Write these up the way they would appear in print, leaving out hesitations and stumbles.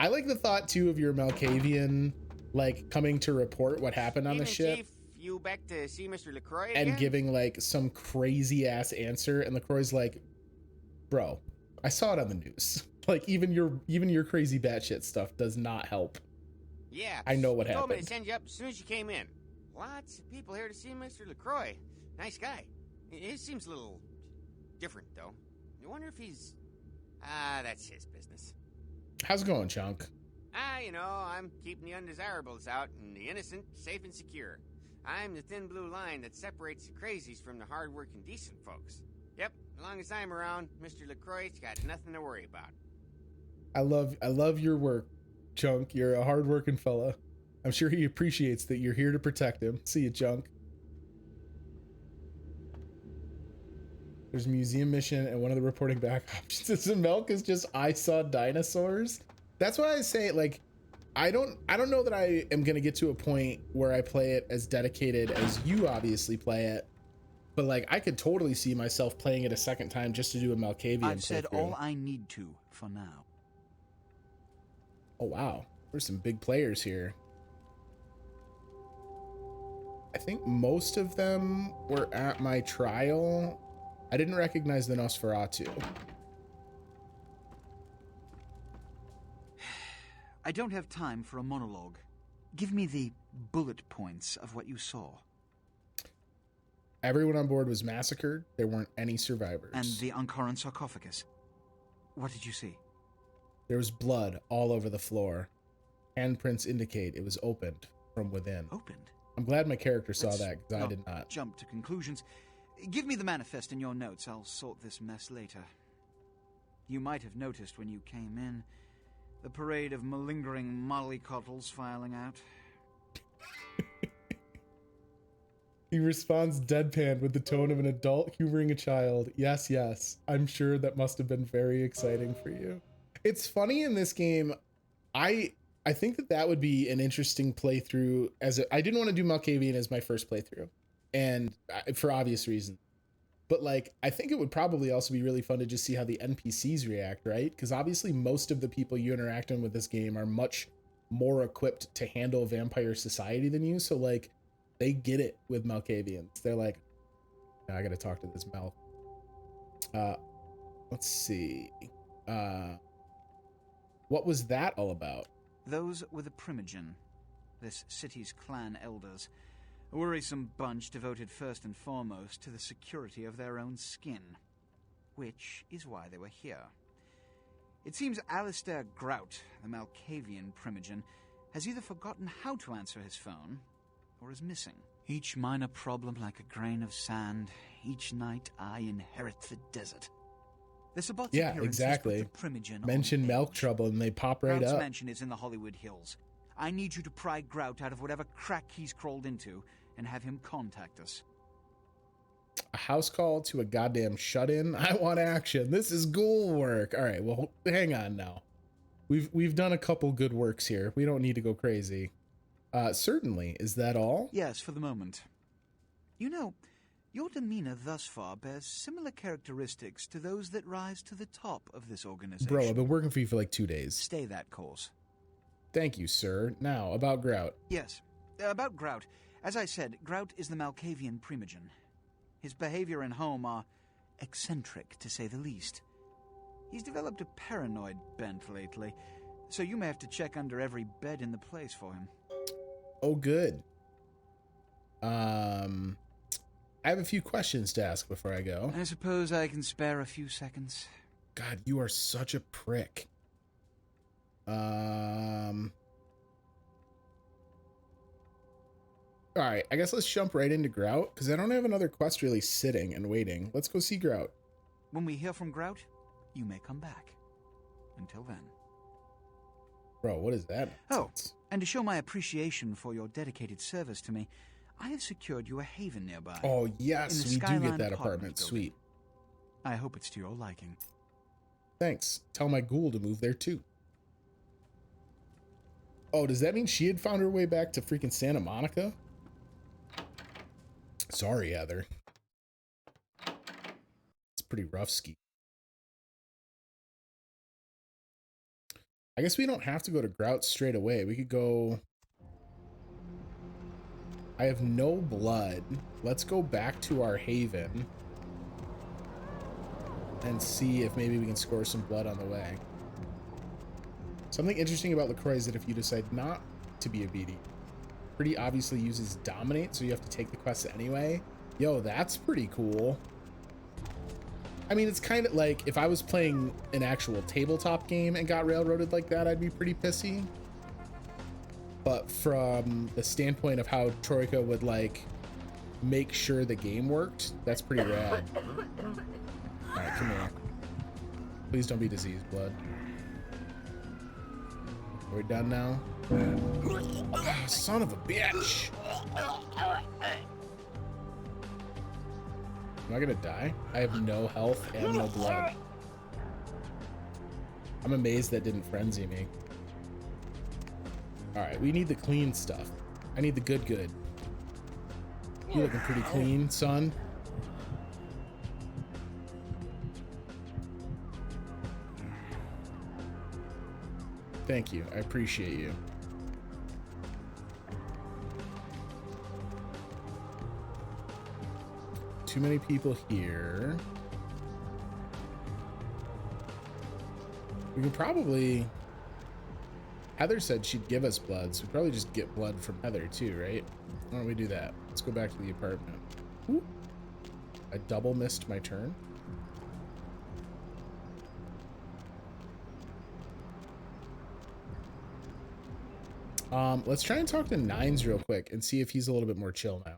I like the thought too of your Malkavian like coming to report what happened on the ship. Chief, you back to see Mr. LaCroix and again? giving like some crazy ass answer, and LaCroix's like, bro, I saw it on the news. Like even your crazy batshit stuff does not help. Yeah, I know what he told me to happened. send you up as soon as you came in. Lots of people here to see Mr. LaCroix. Nice guy. He seems a little different, though. I wonder if he's... that's his business. How's it going, Chunk? You know, I'm keeping the undesirables out and the innocent safe and secure. I'm the thin blue line that separates the crazies from the hard-working, decent folks. Yep, as long as I'm around, Mr. LaCroix's got nothing to worry about. I love your work, Chunk. You're a hard-working fella. I'm sure he appreciates that you're here to protect him. See you, Chunk. There's a museum mission, and one of the reporting back options is milk is just I saw dinosaurs. That's why I say, like, I don't know that I am gonna get to a point where I play it as dedicated as you obviously play it, but like I could totally see myself playing it a second time just to do a Malkavian. I've said playthrough. all I need to for now. Oh wow, there's some big players here. I think most of them were at my trial. I didn't recognize the Nosferatu. I don't have time for a monologue. Give me the bullet points of what you saw. Everyone on board was massacred. There weren't any survivors. And the Ankaran sarcophagus. What did you see? There was blood all over the floor. Handprints indicate it was opened from within. Opened? I'm glad my character saw that, because I did not. Jump to conclusions. Give me the manifest in your notes. I'll sort this mess later. You might have noticed when you came in the parade of malingering mollycoddles filing out. He responds deadpan with the tone of an adult humoring a child. Yes, yes. I'm sure that must have been very exciting for you. It's funny in this game. I think that would be an interesting playthrough. I didn't want to do Malkavian as my first playthrough, and for obvious reasons. But like, I think it would probably also be really fun to just see how the NPCs react, right? Because obviously most of the people you interact with this game are much more equipped to handle vampire society than you. So like, they get it with Malkavians. They're like, I gotta talk to this Mal. Let's see. What was that all about? Those were the Primogen, this city's clan elders. A worrisome bunch devoted first and foremost to the security of their own skin, which is why they were here. It seems Alistair Grout, the Malkavian Primogen, has either forgotten how to answer his phone, or is missing. Each minor problem like a grain of sand. Each night I inherit the desert. The Sabot's appearance has put the Primogen Mention on milk edge. trouble and they pop right Grout's up. mansion is in the Hollywood Hills. I need you to pry Grout out of whatever crack he's crawled into and have him contact us. A house call to a goddamn shut-in? I want action. This is ghoul work. All right, well, hang on now. We've done a couple good works here. We don't need to go crazy. Certainly. Is that all? Yes, for the moment. You know, your demeanor thus far bears similar characteristics to those that rise to the top of this organization. Bro, I've been working for you for like 2 days. Stay that course. Thank you, sir. Now, about Grout. Yes, about Grout. As I said, Grout is the Malkavian Primogen. His behavior and home are eccentric, to say the least. He's developed a paranoid bent lately, so you may have to check under every bed in the place for him. Oh, good. I have a few questions to ask before I go. I suppose I can spare a few seconds. God, you are such a prick. All right, I guess let's jump right into Grout, because I don't have another quest really sitting and waiting. Let's go see Grout. When we hear from Grout, you may come back. Until then. Bro, what is that? Oh, and to show my appreciation for your dedicated service to me, I have secured you a haven nearby. Oh, yes, we do get Skyline that apartment. Sweet. I hope it's to your liking. Thanks. Tell my ghoul to move there, too. Oh, does that mean she had found her way back to freaking Santa Monica? Sorry, Heather. It's pretty rough ski. I guess we don't have to go to Grout straight away. We could go... I have no blood. Let's go back to our haven and see if maybe we can score some blood on the way. Something interesting about LaCroix is that if you decide not to be a BD, pretty obviously uses Dominate, so you have to take the quest anyway. Yo, that's pretty cool. I mean, it's kind of like if I was playing an actual tabletop game and got railroaded like that, I'd be pretty pissy. But from the standpoint of how Troika would like make sure the game worked, that's pretty rad. All right, come here. Please don't be diseased, blood. Are we done now? Oh, son of a bitch. Am I gonna die? I have no health and no blood. I'm amazed that didn't frenzy me. All right, we need the clean stuff. I need the good. You looking pretty clean, son. Thank you. I appreciate you. Too many people here. We can probably... Heather said she'd give us blood, so we probably just get blood from Heather too, right? Why don't we do that? Let's go back to the apartment. Ooh. I double missed my turn. Let's try and talk to Nines real quick and see if he's a little bit more chill now.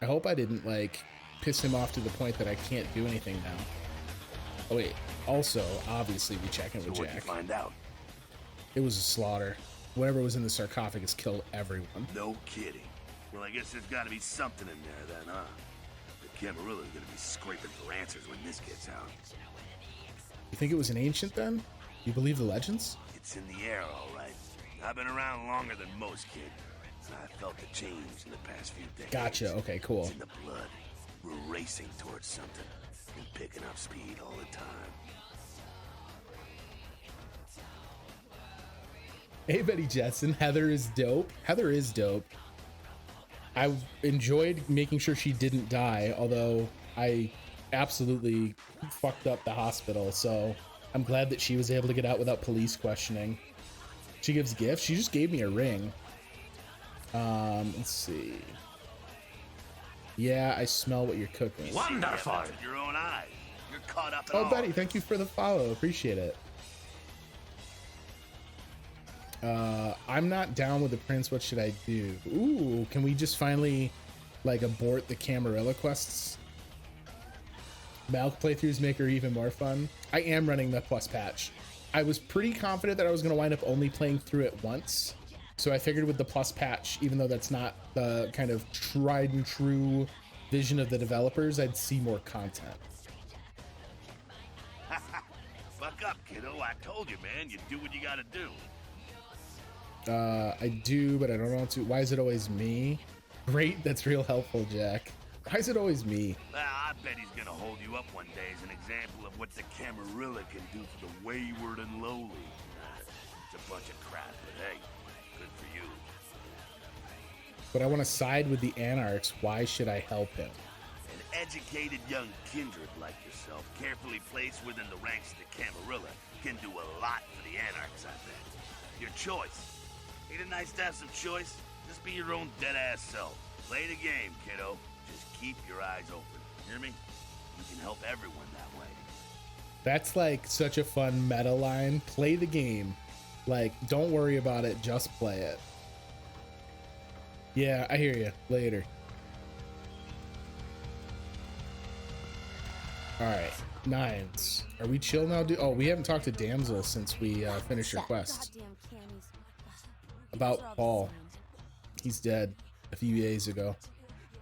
I hope I didn't like piss him off to the point that I can't do anything now. Oh wait, also obviously we check in with Jack. What'd you find out? It was a slaughter. Whatever was in the sarcophagus killed everyone. No kidding. Well, I guess there's got to be something in there then, huh? The Camarilla's gonna be scraping for answers when this gets out. You think it was an ancient then? You believe the legends? It's in the air, all right. I've been around longer than most, kid. And I felt the change in the past few decades. Gotcha, okay, cool. It's in the blood. We're racing towards something and picking up speed all the time. Hey, Betty Jetson. Heather is dope. Heather is dope. I enjoyed making sure she didn't die, although I absolutely fucked up the hospital, so I'm glad that she was able to get out without police questioning. She gives gifts. She just gave me a ring. Let's see. Yeah, I smell what you're cooking. Wonderful! With your own eyes. You're caught up in Oh, all Betty, thank you for the follow. Appreciate it. I'm not down with the prince. What should I do? Ooh, can we just finally like abort the Camarilla quests? Malk playthroughs make her even more fun. I am running the plus patch. I was pretty confident that I was going to wind up only playing through it once. So I figured with the plus patch, even though that's not the kind of tried and true vision of the developers, I'd see more content. Fuck up, kiddo. I told you, man. You do what you gotta do. I do, but I don't know to. Why is it always me? Great, that's real helpful, Jack. Why is it always me? I bet he's gonna hold you up one day as an example of what the Camarilla can do for the wayward and lowly. It's a bunch of crap, but hey, good for you. But I want to side with the Anarchs. Why should I help him? An educated young kindred like yourself, carefully placed within the ranks of the Camarilla, can do a lot for the Anarchs, I bet. Your choice. Ain't it nice to have some choice? Just be your own dead-ass self. Play the game, kiddo. Just keep your eyes open. Hear me? You can help everyone that way. That's like such a fun meta line. Play the game. Like, don't worry about it, just play it. Yeah, I hear you. Later. Alright, Nines. Are we chill now, dude? Oh, we haven't talked to Damsel since we finished your quest. About Paul. He's dead a few days ago.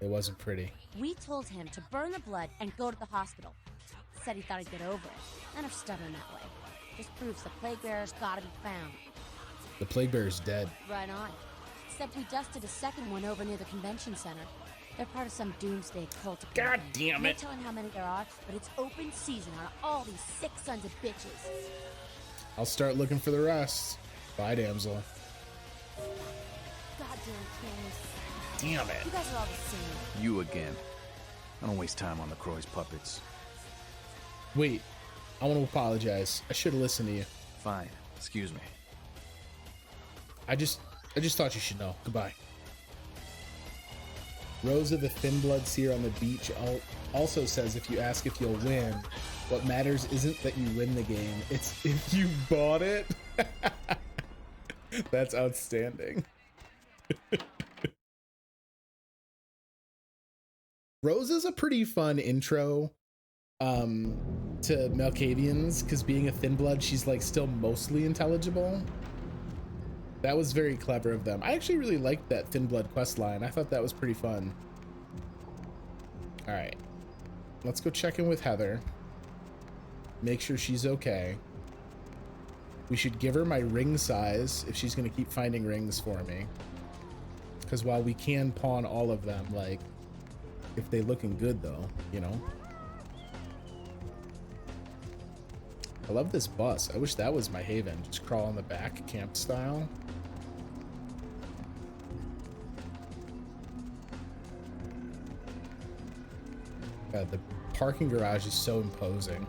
It wasn't pretty. We told him to burn the blood and go to the hospital. Said he thought he'd get over it. Kind of stubborn that way. Just proves the plague bearer's gotta be found. The plague bearer's dead. Right on. Except we dusted a second one over near the convention center. They're part of some doomsday cult. God damn No it. telling how many there are, but it's open season on all these sick sons of bitches. I'll start looking for the rest. Bye, damsel. Goddamn kings. Damn it. You guys are all the same. You again. I don't waste time on the Croy's puppets. Wait, I want to apologize. I should have listened to you. Fine. Excuse me. I just thought you should know. Goodbye. Rose of the Thin Blood Seer on the beach also says if you ask if you'll win, what matters isn't that you win the game, it's if you bought it. That's outstanding. Rose is a pretty fun intro to Malkavians, because being a Thin Blood, she's like still mostly intelligible. That was very clever of them. I actually really liked that Thin Blood quest line. I thought that was pretty fun. All right, let's go check in with Heather. Make sure she's okay. We should give her my ring size if she's gonna keep finding rings for me. Because while we can pawn all of them, like, if they looking good though, you know? I love this bus. I wish that was my haven. Just crawl on the back, camp style. God, the parking garage is so imposing.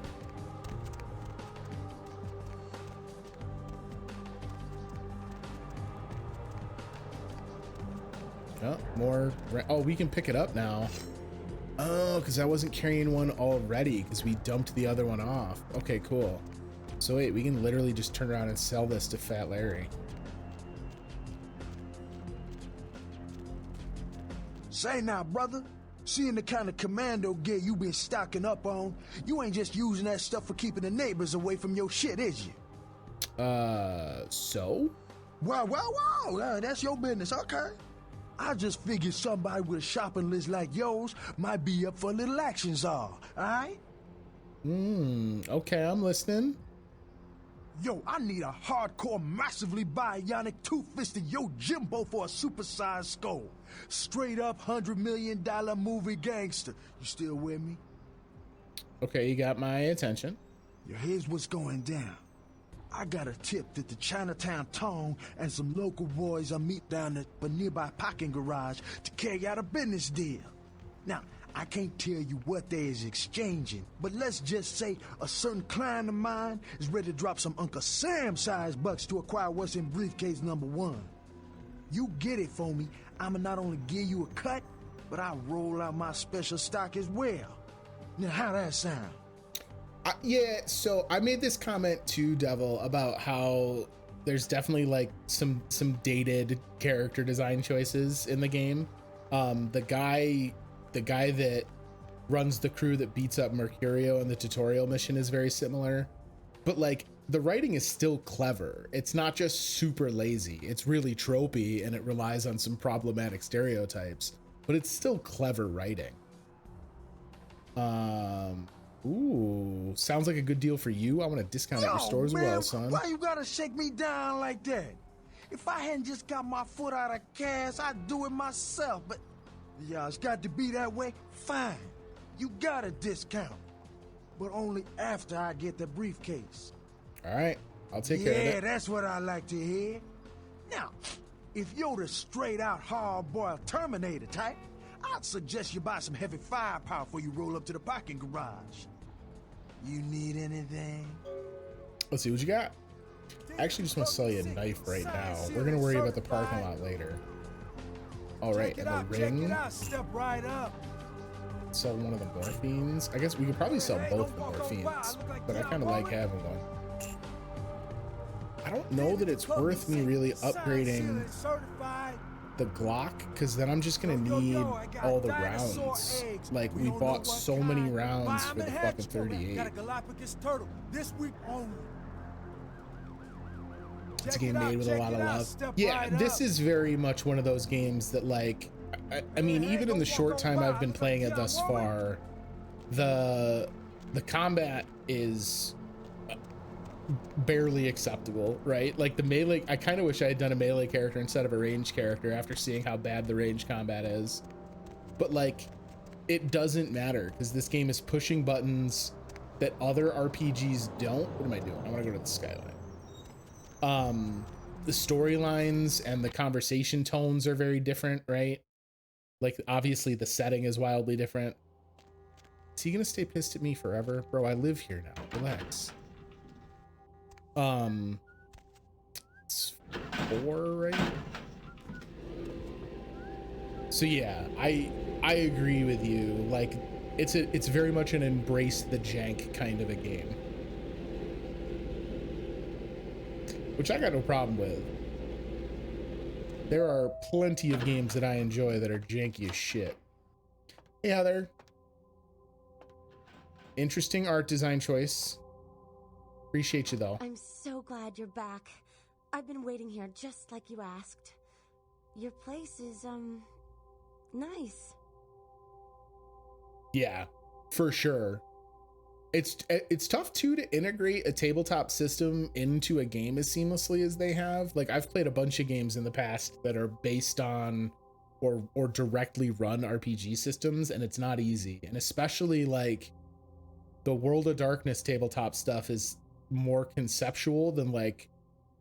Oh, more. Oh, we can pick it up now. Oh, because I wasn't carrying one already because we dumped the other one off. Okay, cool. So wait, we can literally just turn around and sell this to Fat Larry. Say now, brother, seeing the kind of commando gear you been stocking up on, you ain't just using that stuff for keeping the neighbors away from your shit, is you? So? Well, that's your business, okay. I just figured somebody with a shopping list like yours might be up for a little action, all right? Okay, I'm listening. Yo, I need a hardcore, massively bionic, two-fisted Yojimbo for a supersized skull. Straight up $100 million movie gangster. You still with me? Okay, you got my attention. Yo, here's what's going down. I got a tip that the Chinatown Tong and some local boys are meet down at a nearby parking garage to carry out a business deal. Now, I can't tell you what they is exchanging, but let's just say a certain client of mine is ready to drop some Uncle Sam-sized bucks to acquire what's in briefcase number 1. You get it for me, I'ma not only give you a cut, but I'll roll out my special stock as well. Now, how that sound? Yeah, so I made this comment to Devil about how there's definitely like some dated character design choices in the game. The guy that runs the crew that beats up Mercurio in the tutorial mission is very similar, but like the writing is still clever. It's not just super lazy. It's really tropey and it relies on some problematic stereotypes, but it's still clever writing. Ooh, sounds like a good deal for you. I want to discount at your store as well, son. Why you gotta shake me down like that? If I hadn't just got my foot out of gas, I'd do it myself, but yeah, it's got to be that way. Fine, you got a discount, but only after I get the briefcase. All right, I'll take care of it. Yeah, that's what I like to hear. Now, if you're the straight-out hard-boiled Terminator type, I'd suggest you buy some heavy firepower before you roll up to the parking garage. You need anything? Let's see what you got. I actually just want to sell you a knife right now. We're gonna worry about the parking lot later. All right, and a ring. Step right up. Sell one of the morphines. I guess we could probably sell both the morphines, but I kind of like having one. I don't know that it's worth me really upgrading the Glock, because then I'm just gonna need all the rounds. Like, we bought so many rounds for the fucking 38. It's a game made with a lot of love. Yeah, this is very much one of those games that, like, I mean, even in the short time I've been playing it thus far, the combat is barely acceptable, right? Like the melee, I kind of wish I had done a melee character instead of a ranged character after seeing how bad the ranged combat is. But like, it doesn't matter because this game is pushing buttons that other RPGs don't. What am I doing? I want to go to the skyline. The storylines and the conversation tones are very different, right? Like, obviously the setting is wildly different. Is he gonna stay pissed at me forever? Bro, I live here now. Relax. It's 4, right? So yeah, I agree with you. Like, it's very much an embrace the jank kind of a game, which I got no problem with. There are plenty of games that I enjoy that are janky as shit. Hey, Heather. Interesting art design choice. Appreciate you, though. I'm so glad you're back. I've been waiting here just like you asked. Your place is, nice. Yeah, for sure. It's tough too to integrate a tabletop system into a game as seamlessly as they have. Like, I've played a bunch of games in the past that are based on or directly run RPG systems, and it's not easy. And especially like the World of Darkness tabletop stuff is more conceptual than like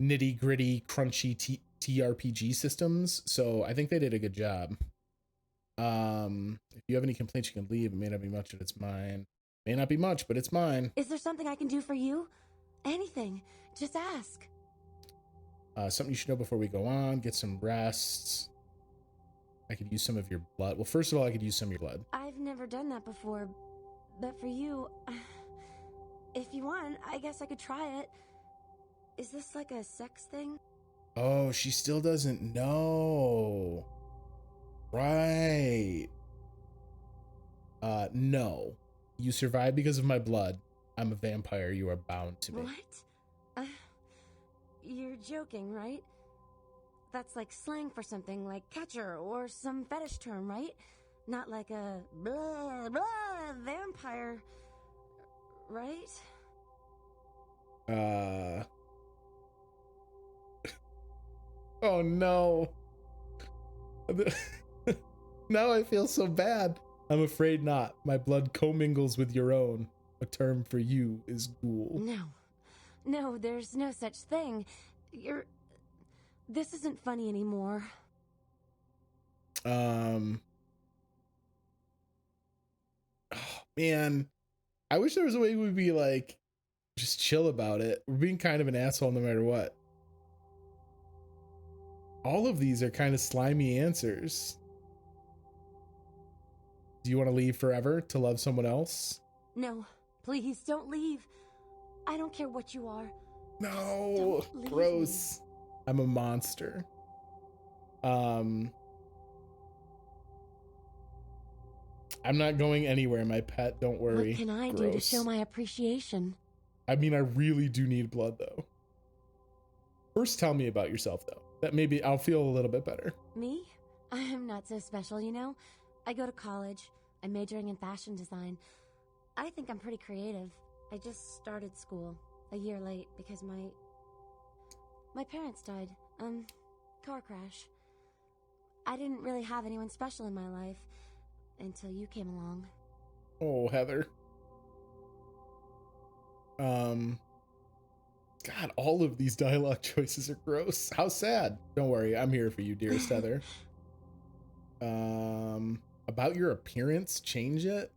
nitty gritty crunchy TRPG systems. So I think they did a good job. If you have any complaints, you can leave. It may not be much, but it's mine. May not be much, but it's mine. Is there something I can do for you? Anything. Just ask. Something you should know before we go on. Get some rest. I could use some of your blood. Well, first of all, I could use some of your blood. I've never done that before, but for you, if you want, I guess I could try it. Is this like a sex thing? Oh, she still doesn't know. Right. No. You survived because of my blood. I'm a vampire. You are bound to me. What? You're joking, right? That's like slang for something like catcher or some fetish term, right? Not like a blah, blah, vampire, right? Oh no. Now I feel so bad. I'm afraid not. My blood commingles with your own. A term for you is ghoul. No, there's no such thing. This isn't funny anymore. Oh, man. I wish there was a way we'd be like, just chill about it. We're being kind of an asshole no matter what. All of these are kind of slimy answers. Do you want to leave forever to love someone else? No, please don't leave. I don't care what you are. No, gross. I'm a monster. I'm not going anywhere, my pet. Don't worry. What can I do to show my appreciation? I mean, I really do need blood, though. First, tell me about yourself, though. That maybe I'll feel a little bit better. Me? I'm not so special, you know? I go to college. I'm majoring in fashion design. I think I'm pretty creative. I just started school a year late because my parents died. Car crash. I didn't really have anyone special in my life until you came along. Oh, Heather. God, all of these dialogue choices are gross. How sad. Don't worry, I'm here for you, dearest Heather. About your appearance, change it?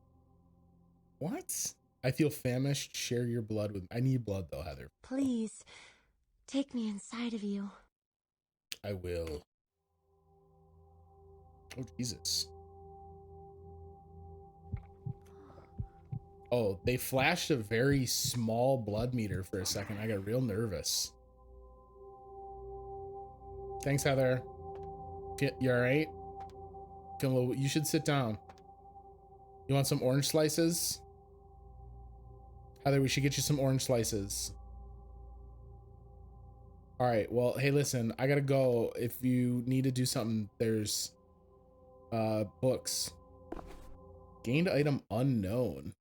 What? I feel famished. Share your blood with me. I need blood, though, Heather. Please, take me inside of you. I will. Oh, Jesus. Oh, they flashed a very small blood meter for a second. I got real nervous. Thanks, Heather. You all right? You should sit down. You want some orange slices? Heather, we should get you some orange slices. All right, well, hey, listen, I gotta go. If you need to do something, there's books. Gained item unknown.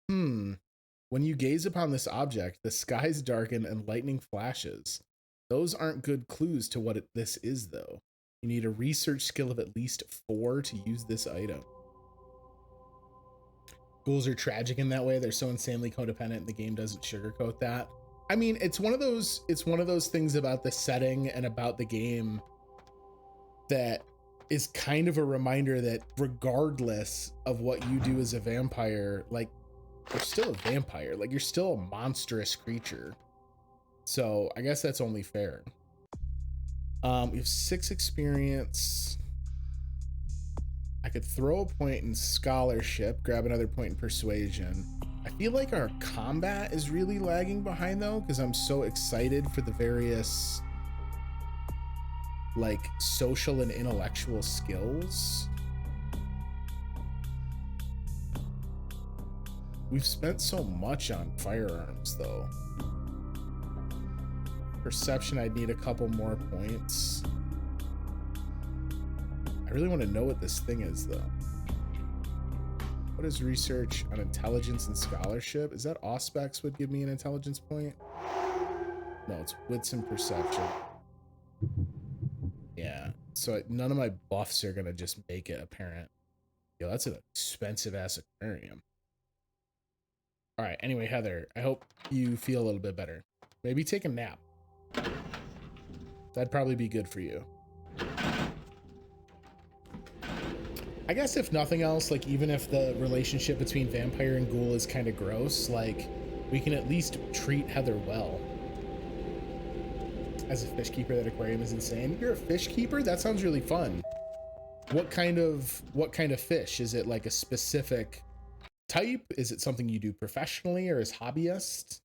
When you gaze upon this object, the skies darken and lightning flashes. Those aren't good clues to what this is, though. You need a research skill of at least 4 to use this item. Ghouls are tragic in that way. They're so insanely codependent, the game doesn't sugarcoat that. I mean, it's one of those things about the setting and about the game that is kind of a reminder that regardless of what you do as a vampire, like, you're still a vampire, like you're still a monstrous creature. So I guess that's only fair. We have 6 experience. I could throw a point in scholarship, grab another point in persuasion. I feel like our combat is really lagging behind though, because I'm so excited for the various like social and intellectual skills. We've spent so much on firearms though. Perception, I'd need a couple more points. I really want to know what this thing is though. What is research on intelligence and scholarship? Is that Auspex would give me an intelligence point? No, it's wits and perception. Yeah, so none of my buffs are gonna just make it apparent. Yo, that's an expensive ass aquarium. All right, anyway, Heather, I hope you feel a little bit better. Maybe take a nap. That'd probably be good for you. I guess if nothing else, like even if the relationship between vampire and ghoul is kind of gross, like we can at least treat Heather well. As a fish keeper, that aquarium is insane. You're a fish keeper? That sounds really fun. What kind of fish? Is it like a specific type? Is it something you do professionally or as hobbyist?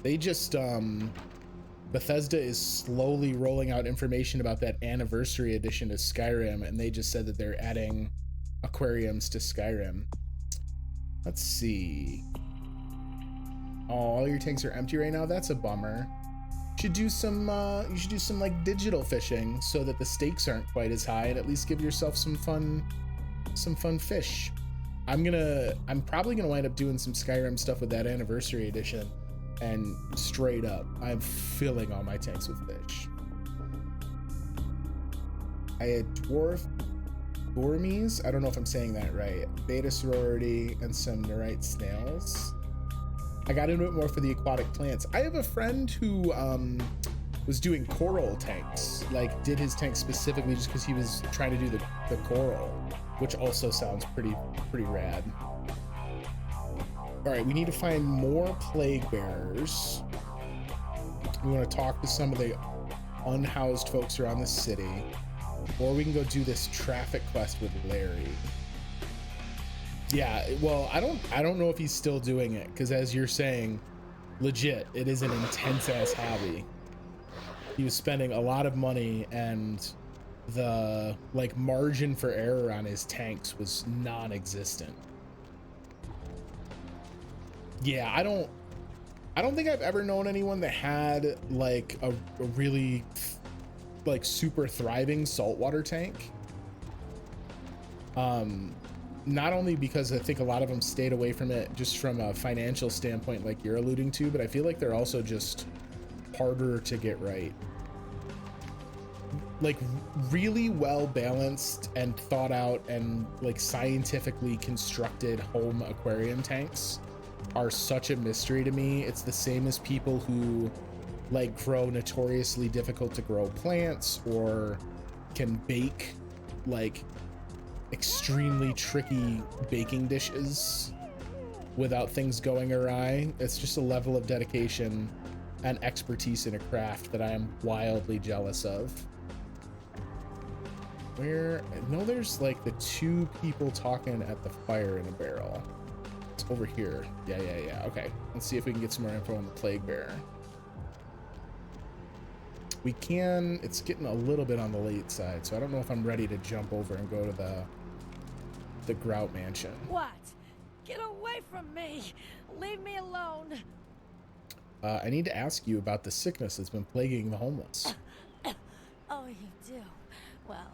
They just Bethesda is slowly rolling out information about that anniversary edition to Skyrim, and they just said that they're adding aquariums to Skyrim. Let's see. Oh, all your tanks are empty right now. That's a bummer. You should do some like digital fishing so that the stakes aren't quite as high, and at least give yourself some fun fish. I'm probably gonna wind up doing some Skyrim stuff with that anniversary edition. And straight up, I'm filling all my tanks with fish. I had dwarf gourmies. I don't know if I'm saying that right. Beta sorority and some Nerite snails. I got into it more for the aquatic plants. I have a friend who was doing coral tanks, like did his tank specifically just because he was trying to do the coral, which also sounds pretty rad. All right, we need to find more plague bearers. We want to talk to some of the unhoused folks around the city, or we can go do this traffic quest with Larry. Yeah, well, I don't know if he's still doing it, because as you're saying, legit, it is an intense ass hobby. He was spending a lot of money, and the like margin for error on his tanks was non-existent. Yeah, I don't think I've ever known anyone that had like a really like super thriving saltwater tank. Not only because I think a lot of them stayed away from it just from a financial standpoint like you're alluding to, but I feel like they're also just harder to get right. Like really well balanced and thought out and like scientifically constructed home aquarium tanks are such a mystery to me. It's the same as people who like grow notoriously difficult to grow plants or can bake like extremely tricky baking dishes without things going awry. It's just a level of dedication and expertise in a craft that I am wildly jealous of. Where, no, there's like the 2 people talking at the fire in a barrel. It's over here. Yeah. Okay, let's see if we can get some more info on the plague bearer. We can, it's getting a little bit on the late side, so I don't know if I'm ready to jump over and go to the Grout Mansion. What? Get away from me! Leave me alone! I need to ask you about the sickness that's been plaguing the homeless. Oh, you do? Well,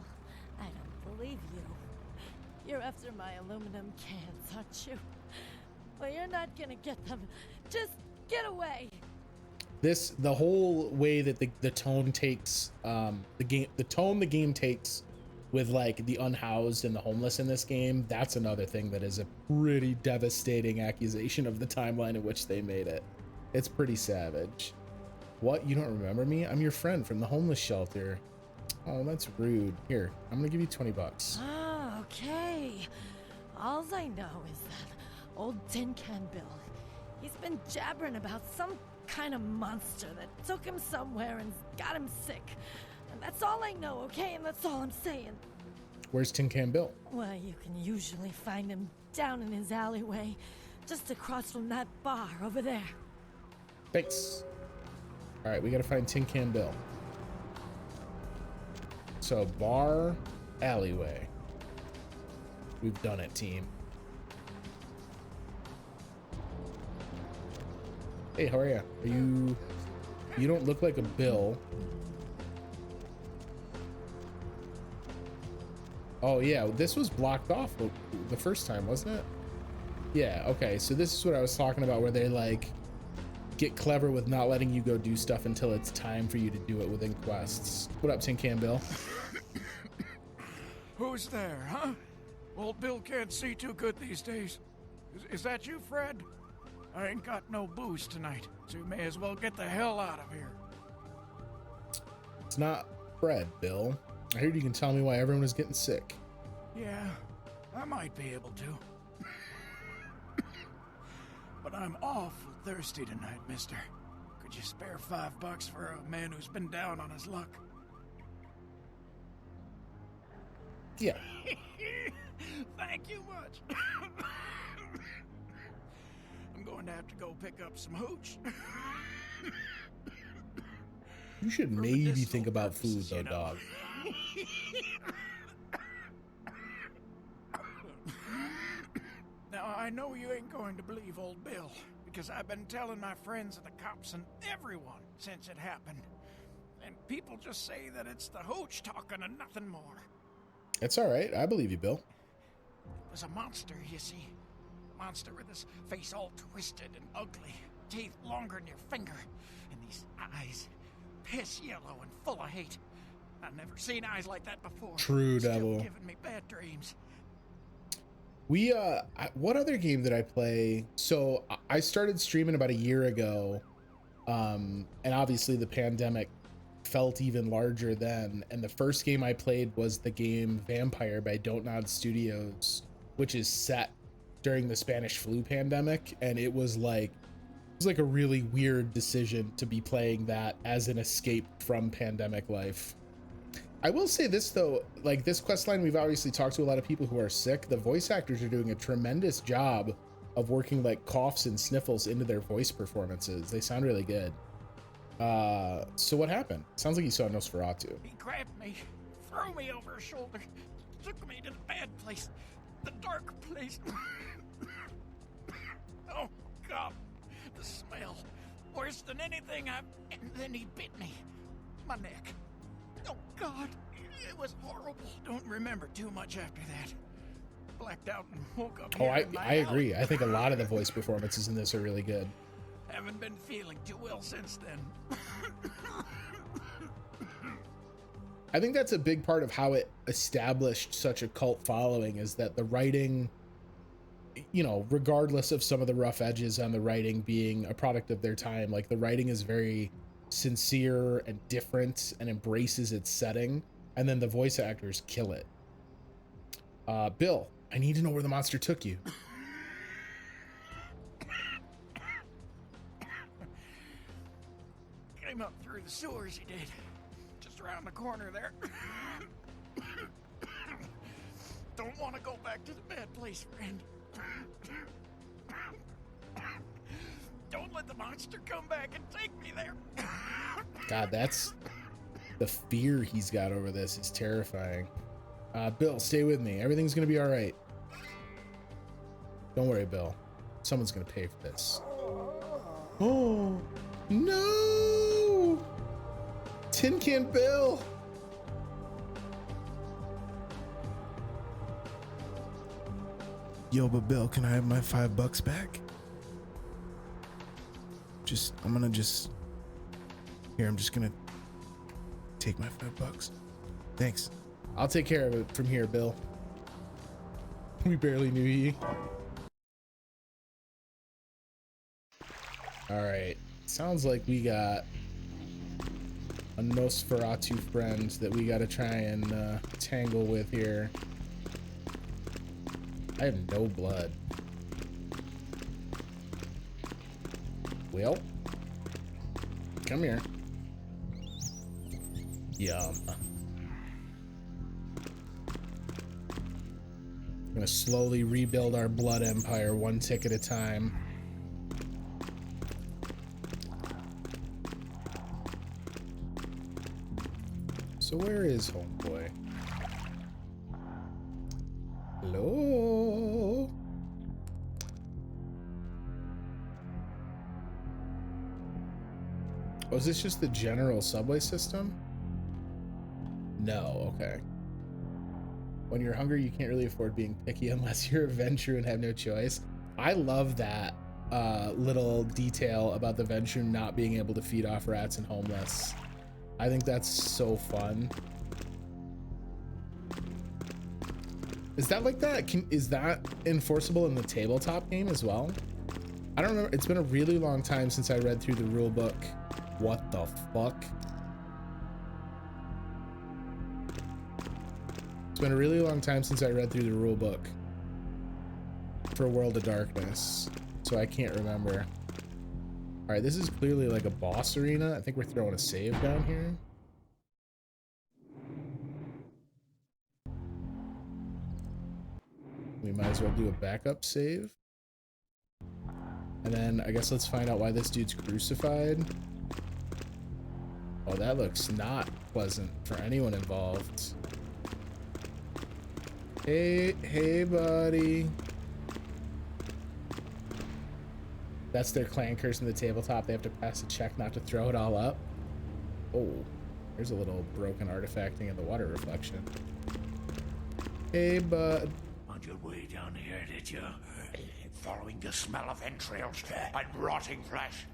I don't believe you. You're after my aluminum cans, aren't you? Well, you're not gonna get them. Just get away! The whole way that the tone takes, the game takes with like the unhoused and the homeless in this game, that's another thing that is a pretty devastating accusation of the timeline in which they made it. It's pretty savage. What? You don't remember me? I'm your friend from the homeless shelter. Oh, that's rude. Here, I'm gonna give you 20 bucks. Ah, okay. Alls I know is that old Tin Can Bill. He's been jabbering about some kind of monster that took him somewhere and got him sick. And that's all I know, okay? And that's all I'm saying. Where's Tin Can Bill? Well, you can usually find him down in his alleyway, just across from that bar over there. Thanks. All right, we gotta find Tin Can Bill. So bar, alleyway. We've done it, team. Hey, how are you? Are you... You don't look like a Bill. Oh, yeah, this was blocked off the first time, wasn't it? Yeah, okay, so this is what I was talking about, where they, like, get clever with not letting you go do stuff until it's time for you to do it within quests. What up, Tin Can Bill? Who's there, huh? Old Bill can't see too good these days. Is that you, Fred? I ain't got no booze tonight, so you may as well get the hell out of here. It's not Fred, Bill. I heard you can tell me why everyone is getting sick. Yeah, I might be able to. But I'm awful thirsty tonight, mister. Could you spare $5 for a man who's been down on his luck? Yeah. Thank you much. I'm going to have to go pick up some hooch. You should maybe think about food, though, dog. Now, I know you ain't going to believe old Bill, because I've been telling my friends and the cops and everyone since it happened. And people just say that it's the hooch talking and nothing more. It's all right. I believe you, Bill. It was a monster, you see. Monster with his face all twisted and ugly, teeth longer than your finger, and these eyes piss yellow and full of hate. I've never seen eyes like that before. True, Still devil. giving me bad dreams. What other game did I play? So I started streaming about a year ago, and obviously the pandemic felt even larger then. And the first game I played was the game Vampire by Don't Nod Studios, which is set during the Spanish flu pandemic, and it was like a really weird decision to be playing that as an escape from pandemic life. I will say this though, like this quest line, we've obviously talked to a lot of people who are sick. The voice actors are doing a tremendous job of working like coughs and sniffles into their voice performances. They sound really good. So what happened? Sounds like you saw Nosferatu. He grabbed me, threw me over his shoulder, took me to the bad place, the dark place. Oh, God, the smell, worse than anything and then he bit me, my neck. Oh, God, it was horrible. Don't remember too much after that. Blacked out and woke up. Oh, I agree. I think a lot of the voice performances in this are really good. Haven't been feeling too well since then. I think that's a big part of how it established such a cult following, is that the writing, you know, regardless of some of the rough edges on the writing being a product of their time, like the writing is very sincere and different and embraces its setting, and then the voice actors kill it. Bill, I need to know where the monster took you. Came up through the sewers, he did. Just around the corner there. Don't want to go back to the bad place, friend. Don't let the monster come back and take me there. God, that's the fear he's got over this is terrifying. Bill, stay with me. Everything's gonna be all right. Don't worry, Bill. Someone's gonna pay for this. Oh no! Tin Can Bill. Yo, but Bill, can I have my $5 back? I'm just gonna take my $5. Thanks. I'll take care of it from here, Bill. We barely knew ye. All right, sounds like we got a Nosferatu friend that we got to try and tangle with here. I have no blood. Well, come here. Yum. I'm gonna slowly rebuild our blood empire one tick at a time. So where is homeboy? Hello? Oh, is this just the general subway system? No, okay. When you're hungry, you can't really afford being picky unless you're a Ventrue and have no choice. I love that little detail about the Ventrue not being able to feed off rats and homeless. I think that's so fun. Is that like that? Is that enforceable in the tabletop game as well? I don't remember. It's been a really long time since I read through the rule book. What the fuck? It's been a really long time since I read through the rule book for World of Darkness, so I can't remember. All right, this is clearly like a boss arena. I think we're throwing a save down here. We might as well do a backup save. And then I guess let's find out why this dude's crucified. Oh, that looks not pleasant for anyone involved. Hey, buddy. That's their clan curse in the tabletop. They have to pass a check not to throw it all up. Oh, there's a little broken artifacting in the water reflection. Hey, bud. On your way down here, did you? Following the smell of entrails and rotting flesh.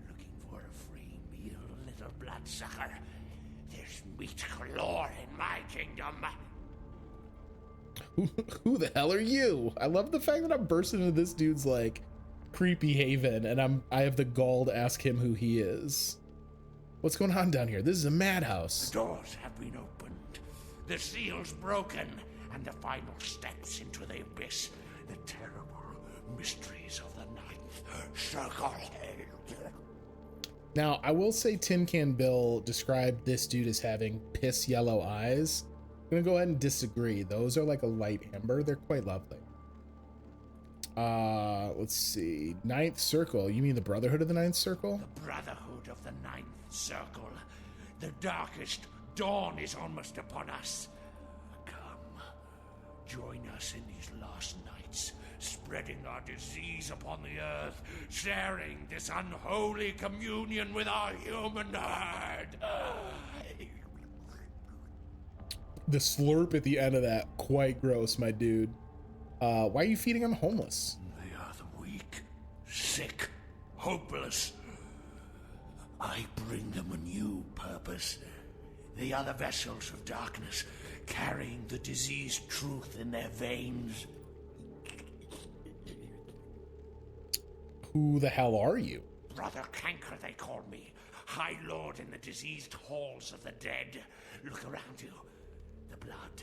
Looking for a free meal, little bloodsucker. There's meat galore in my kingdom. Who the hell are you? I love the fact that I'm bursting into this dude's like creepy haven and I have the gall to ask him who he is. What's going on down here? This is a madhouse. The doors have been opened, the seals broken, and the final steps into the abyss. The terrible mysteries of the ninth circle. Now, I will say Tin Can Bill described this dude as having piss yellow eyes. I'm gonna go ahead and disagree. Those are like a light amber. They're quite lovely. Let's see. Ninth Circle. You mean the Brotherhood of the Ninth Circle? The Brotherhood of the Ninth Circle. The darkest dawn is almost upon us. Come, join us in these last nights, spreading our disease upon the earth, sharing this unholy communion with our human herd. The slurp at the end of that, quite gross, my dude. Why are you feeding on the homeless? They are the weak, sick, hopeless. I bring them a new purpose. They are the vessels of darkness, carrying the diseased truth in their veins. Who the hell are you? Brother Canker, they call me. High Lord in the diseased halls of the dead. Look around you. The blood,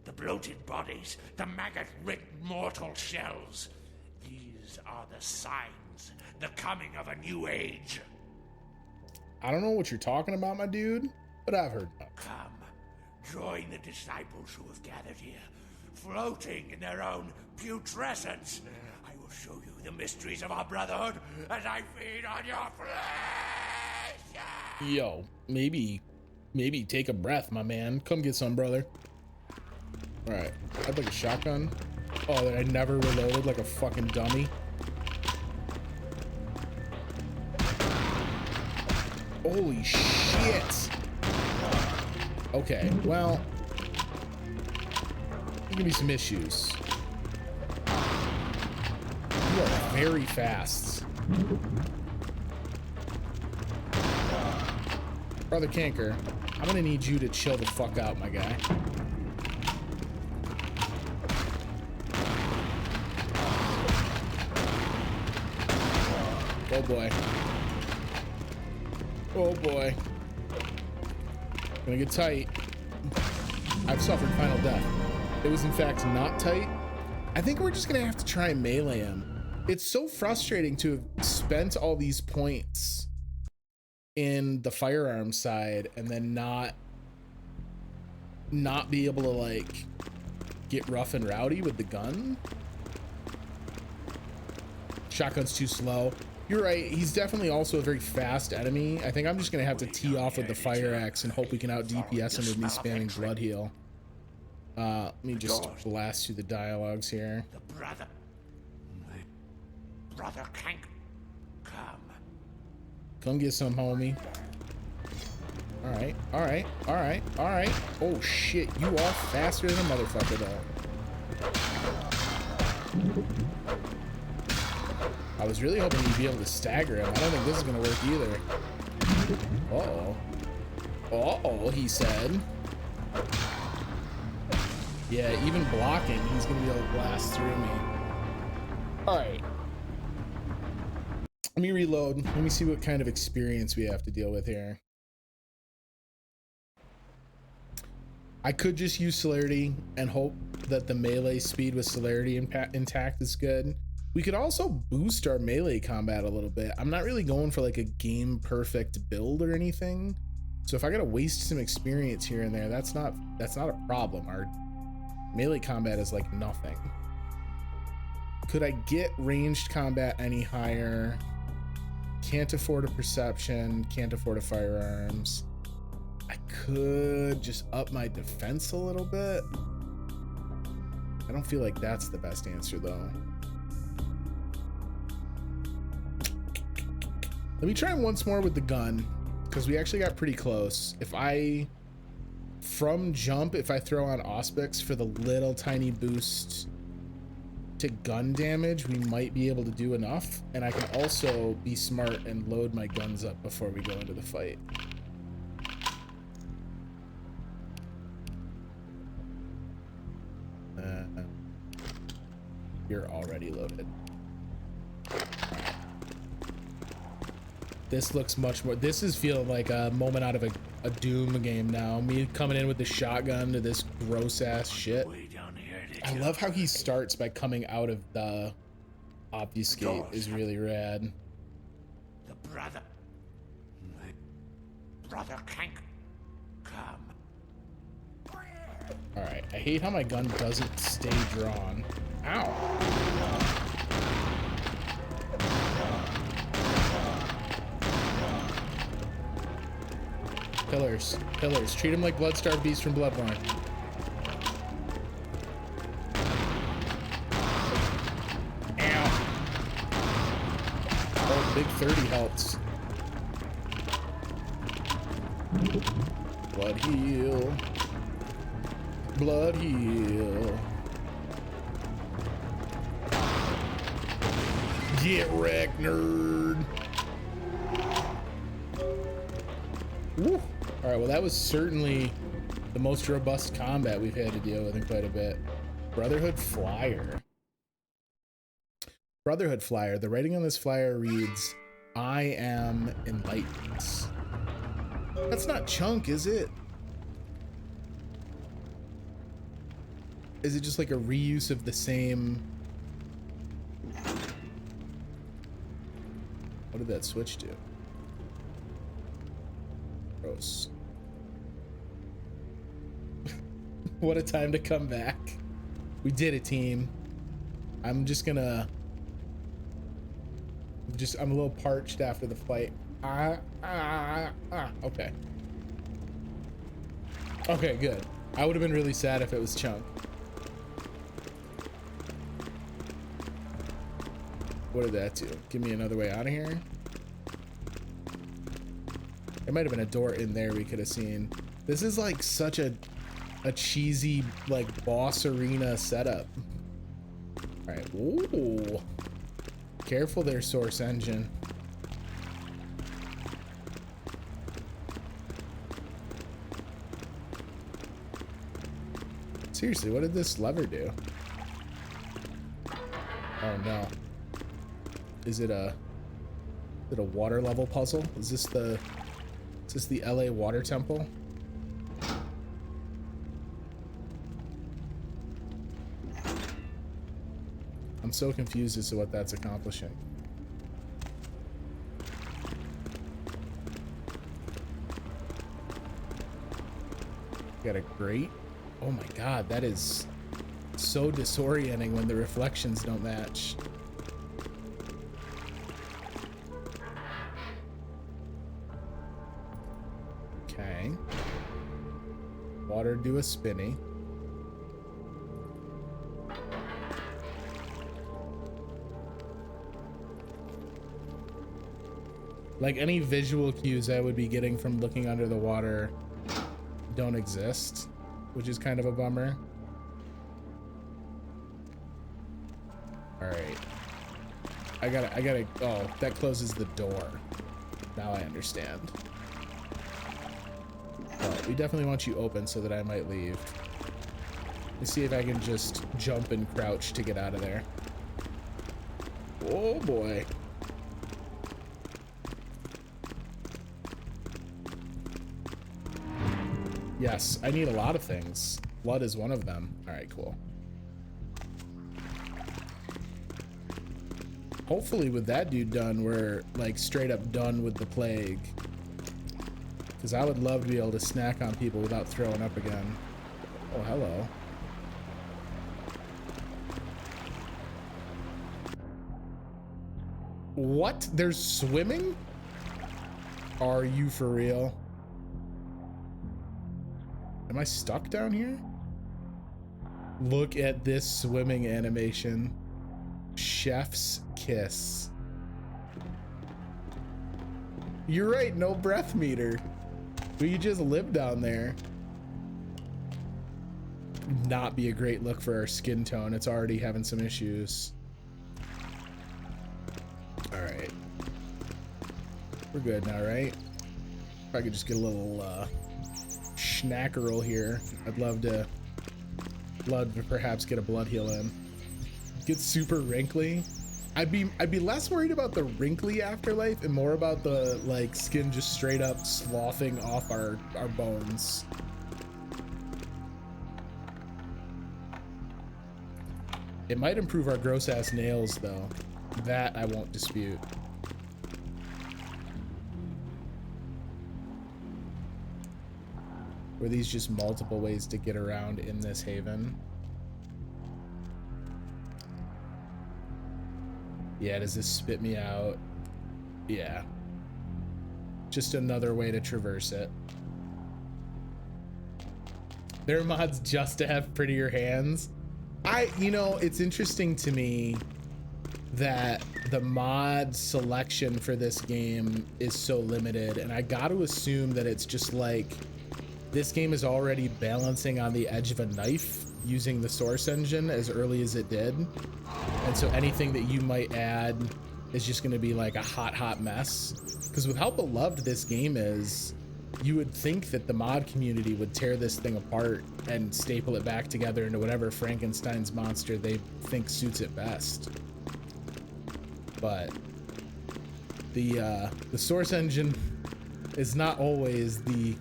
the bloated bodies, the maggot-ridden mortal shells. These are the signs, the coming of a new age. I don't know what you're talking about, my dude, but I've heard about it. Come, join the disciples who have gathered here, floating in their own putrescence. I will show you the mysteries of our brotherhood as I feed on your flesh. Yo, maybe take a breath, my man. Come get some, brother. All right, I'd like a shotgun. Oh, that I never reloaded like a fucking dummy. Holy shit. Okay, well, give me some issues. You are very fast. Brother Canker, I'm gonna need you to chill the fuck out, my guy. Oh boy. Oh boy. Gonna get tight. I've suffered final death. It was in fact not tight. I think we're just gonna have to try and melee him. It's so frustrating to have spent all these points in the firearm side and then not be able to like get rough and rowdy with the gun. Shotgun's too slow. You're right, he's definitely also a very fast enemy. I think I'm just gonna have to tee off with the fire axe and hope we can out DPS him with me spamming blood heal. Let me just blast through the dialogues here. The brother can't come. Come get some, homie. All right, all right, all right, all right. Oh shit, you are faster than a motherfucker though. I was really hoping you'd be able to stagger him. I don't think this is gonna work either. Uh-oh. Uh-oh, he said. Yeah, even blocking, he's gonna be able to blast through me. All right. Let me reload. Let me see what kind of experience we have to deal with here. I could just use celerity and hope that the melee speed with celerity intact is good. We could also boost our melee combat a little bit. I'm not really going for like a game perfect build or anything. So if I gotta waste some experience here and there, that's not a problem. Our melee combat is like nothing. Could I get ranged combat any higher? Can't afford a perception, can't afford a firearms. I could just up my defense a little bit. I don't feel like that's the best answer though. Let me try once more with the gun, because we actually got pretty close. If I, from jump, if I throw on Auspex for the little tiny boost to gun damage, we might be able to do enough. And I can also be smart and load my guns up before we go into the fight. You're already loaded. This looks much more, this is feeling like a moment out of a Doom game now. Me coming in with the shotgun to this gross ass shit. I love how he starts by coming out of the obfuscate is really rad. The brother can't come. All right, I hate how my gun doesn't stay drawn. Ow. Pillars, pillars. Treat him like Bloodstarved Beast from Bloodborne. Ow. Oh, big 30 helps. Blood heal. Blood heal. Get wrecked, nerd. Woo. All right, well, that was certainly the most robust combat we've had to deal with in quite a bit. Brotherhood Flyer. Brotherhood Flyer. The writing on this flyer reads, I am enlightened. That's not Chunk, is it? Is it just like a reuse of the same? What did that switch do? Gross. What a time to come back. We did it, team. I'm just gonna... I'm a little parched after the fight. Okay. Okay, good. I would have been really sad if it was Chunk. What did that do? Give me another way out of here? There might have been a door in there we could have seen. This is like such a cheesy like boss arena setup. All right. Ooh. Careful there, Source Engine. Seriously, what did this lever do? Oh no. Is it a... Is it a water level puzzle? Is this the LA water temple? I'm so confused as to what that's accomplishing. Got a grate. Oh my god, that is so disorienting when the reflections don't match. Okay. Water do a spinny. Like any visual cues I would be getting from looking under the water don't exist, which is kind of a bummer. All right. I gotta, oh, that closes the door. Now I understand. Well, we definitely want you open so that I might leave. Let's see if I can just jump and crouch to get out of there. Oh boy. Yes, I need a lot of things. Blood is one of them. All right, cool. Hopefully with that dude done, we're like straight up done with the plague. Because I would love to be able to snack on people without throwing up again. Oh, hello. What? There's swimming? Are you for real? Am I stuck down here? Look at this swimming animation. Chef's kiss. You're right, no breath meter. We just live down there. Not be a great look for our skin tone. It's already having some issues. All right. We're good now, right? If I could just get a little schnackerel here. I'd love to perhaps get a blood heal in. Get super wrinkly. I'd be less worried about the wrinkly afterlife and more about the like skin just straight up sloughing off our bones. It might improve our gross ass nails though. That I won't dispute. Were these just multiple ways to get around in this haven? Yeah, does this spit me out? Yeah. Just another way to traverse it. There are mods just to have prettier hands. You know, it's interesting to me that the mod selection for this game is so limited, and I got to assume that it's just like this game is already balancing on the edge of a knife using the source engine as early as it did, and so anything that you might add is just going to be like a hot mess. Because with how beloved this game is, you would think that the mod community would tear this thing apart and staple it back together into whatever Frankenstein's monster they think suits it best. But the source engine is not always the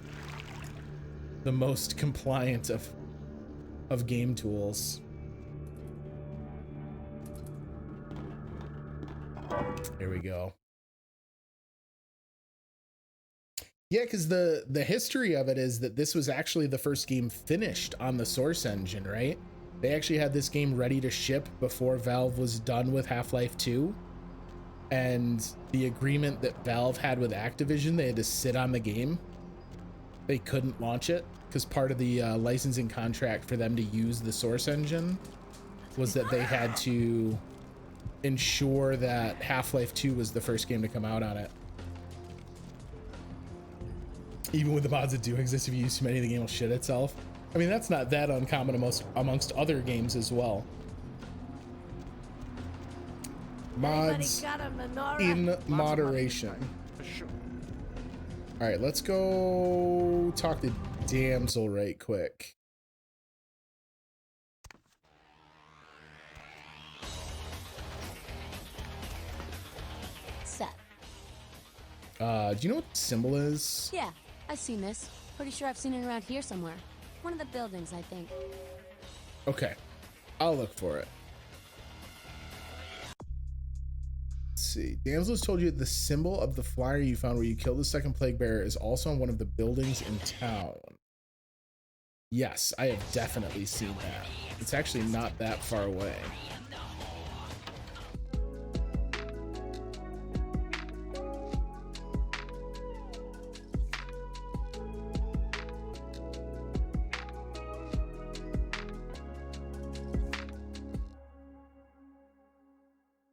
most compliant of game tools. There we go. Yeah, because the history of it is that this was actually the first game finished on the source engine, right? They actually had this game ready to ship before Valve was done with Half-Life 2. And the agreement that Valve had with Activision, they had to sit on the game. They couldn't launch it because part of the licensing contract for them to use the source engine was that they had to ensure that Half-Life 2 was the first game to come out on it. Even with the mods that do exist, if you use too many, the game will shit itself. I mean, that's not that uncommon amongst other games as well. Mods in moderation. All right, let's go talk to Damsel right quick. Seth, Do you know what the symbol is? Yeah, I've seen this. Pretty sure I've seen it around here somewhere. One of the buildings, I think. Okay, I'll look for it. Let's see. Damsel has told you the symbol of the flyer you found where you killed the second plague bearer is also on one of the buildings in town. Yes, I have definitely seen that. It's actually not that far away.